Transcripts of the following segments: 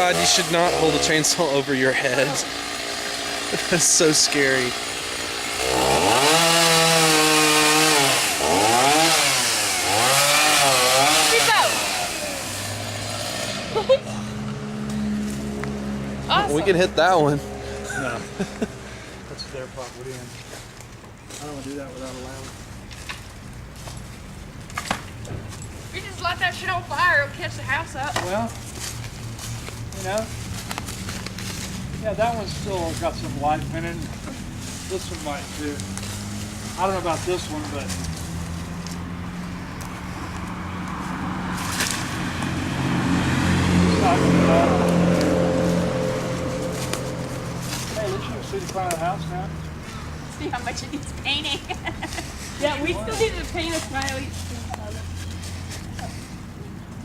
God, you should not hold a chainsaw over your head. That's so scary. Awesome. We can hit that one. No. That's their property, and I don't want to do that without allowing. We just let that shit on fire, it'll catch the house up. Well, you know, yeah, that one's still got some life in it. This one might too. I don't know about this one, but it's not good at all. Hey, let's you see the front of the house now. See how much it needs painting. Yeah, we still need to paint a smiley.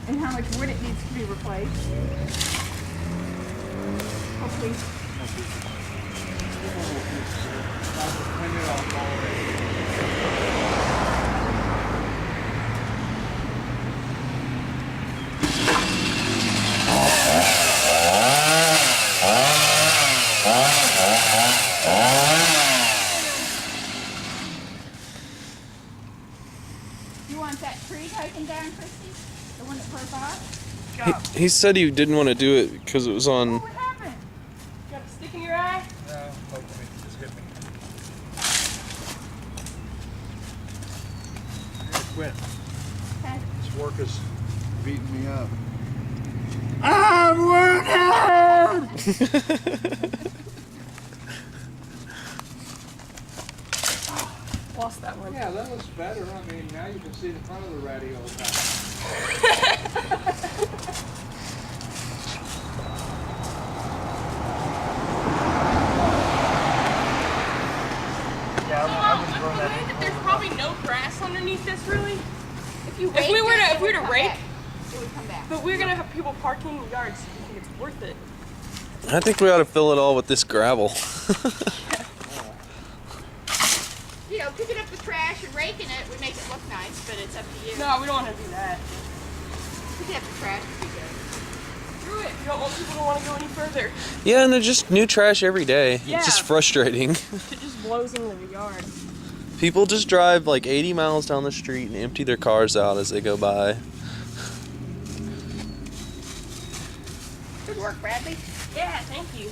And how much wood it needs to be replaced. Hopefully. You want that tree taken down, Christy? The one that broke off? He said he didn't want to do it because it was on. What happened? Got a stick in your eye? No, hopefully it just hit me. Quit. Okay. This work is beating me up. I'm working! Lost that one. Yeah, that looks better. I mean, now you can see the front of the radio. There's probably no grass underneath this, really. If you If we were to come rake, back. It would come back. but we're gonna have people parking in the yards. So I think it's worth it. I think we ought to fill it all with this gravel. You know, picking up the trash and raking it would make it look nice, but it's up to you. No, we don't want to do that. Picking up the trash would be good. Screw it. You don't want people to want to go any further. Yeah, and they're just new trash every day. Yeah. It's just frustrating. It just blows into the yard. People just drive like 80 miles down the street and empty their cars out as they go by. Good work, Bradley. Yeah, thank you.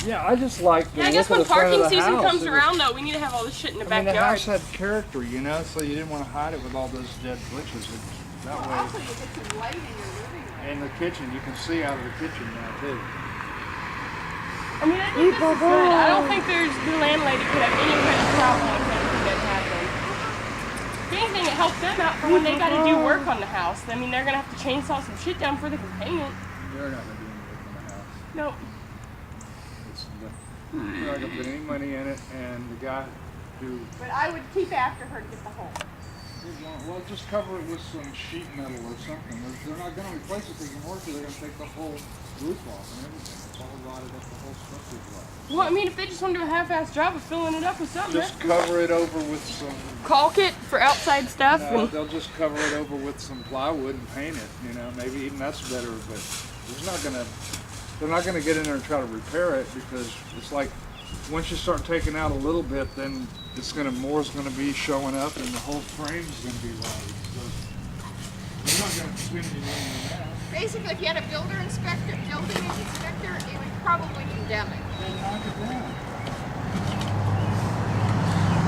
Yeah, I just like the Yeah, I guess when look of the front of parking the season house. comes It was- around, though, we need to have all this shit in the I mean, the backyard. house had character, you know, so you didn't want to hide it with all those dead bushes. That Well, way, also, you get some light in your living room. in the kitchen, you can see out of the kitchen now too. I mean, I think this is good. I don't think the landlady could have any kind of problem with anything that happened. If anything, it helped them out for when they got to do work on the house. I mean, they're going to have to chainsaw some shit down before they can paint it. They're not going to do any work on the house. Nope. They're not going to put any money in it, and the guy who, But I would keep after her to get the hole. well, just cover it with some sheet metal or something. They're not going to replace it. They can work it. They're going to take the whole roof off and everything. It's all rotted up. The whole structure's rotted. Well, I mean, if they just want to do a half-ass job of filling it up with something, Just cover it over with some. caulk it for outside stuff. No, And they'll just cover it over with some plywood and paint it. You know, maybe even that's better. But they're not gonna get in there and try to repair it because it's like once you start taking out a little bit, then more's gonna be showing up and the whole frame's gonna be rotted. So they're not gonna spend any money on that. Basically, if you had a building inspector, it would probably condemn it. Then knock it down.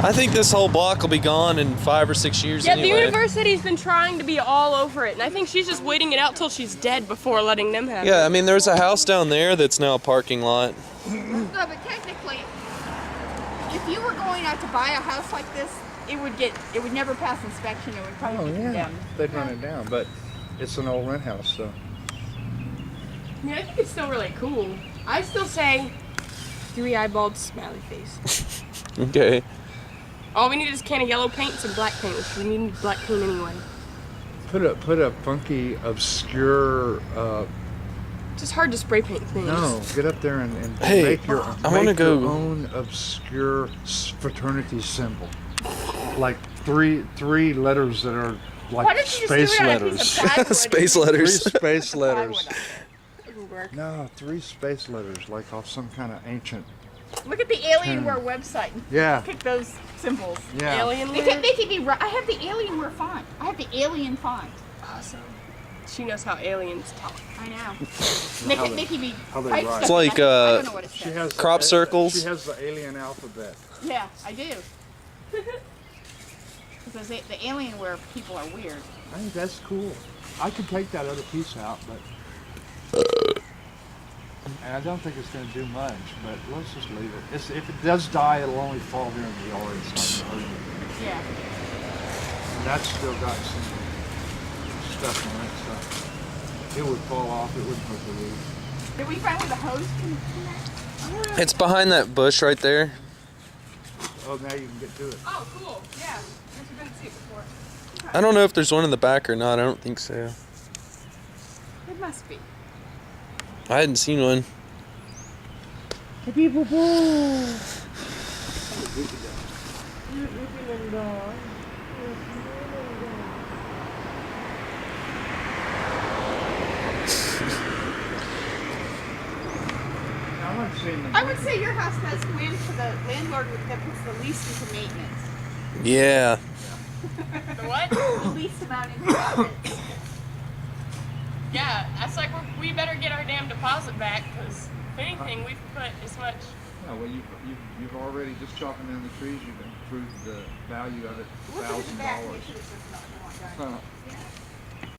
I think this whole block will be gone in 5 or 6 years yeah, anyway. the university's been trying to be all over it, and I think she's just waiting it out till she's dead before letting them have it. Yeah, I mean, there's a house down there that's now a parking lot. No, but technically, if you were going out to buy a house like this, it would never pass inspection. It would probably be condemned. They'd run it down, but it's an old rent house, so. I mean, I think it's still really cool. I still say 3 eyeballed smiley face. Okay. All we need is a can of yellow paint and some black paint, which we need black paint anyway. Put a funky, obscure. It's just hard to spray paint things. No, get up there and Hey, make your I wanna go- own obscure fraternity symbol, like three letters that are Why like don't you just space do it on a piece of letters. plywood? Space Three letters. space letters. It would work. No, 3 space letters, like off some kind of ancient. Look at the Alienware website. Yeah. Pick those symbols. Yeah. Alien. They kept making me. I have the Alienware font. I have the alien font. Awesome. She knows how aliens talk. I know. How they- making me. how they type write. stuff It's like, and I don't know what it She says. has Crop circles. She has the alien alphabet. Yeah, I do. Because the Alienware people are weird. I think that's cool. I could take that other piece out, but and I don't think it's going to do much. But let's just leave it. If it does die, it'll only fall here in the yard. It's not going to hurt you. Yeah. And that's still got some stuff on it, so it would fall off. It wouldn't hurt the roof. Did we find where the hose can connect? It's behind that bush right there. Oh, now you can get to it. Oh, cool. Yeah. Guess we didn't see it before. I don't know if there's one in the back or not. I don't think so. It must be. I hadn't seen one. I would say your house has win for the landlord that puts the least into maintenance. Yeah. The what? The least amount into maintenance. Yeah, that's like we better get our damn deposit back because if anything, we've put as much. Yeah, well, you've already just chopping down the trees. You've improved the value of it Look at the back. $1,000. Make sure it's just not one. Huh. Yeah.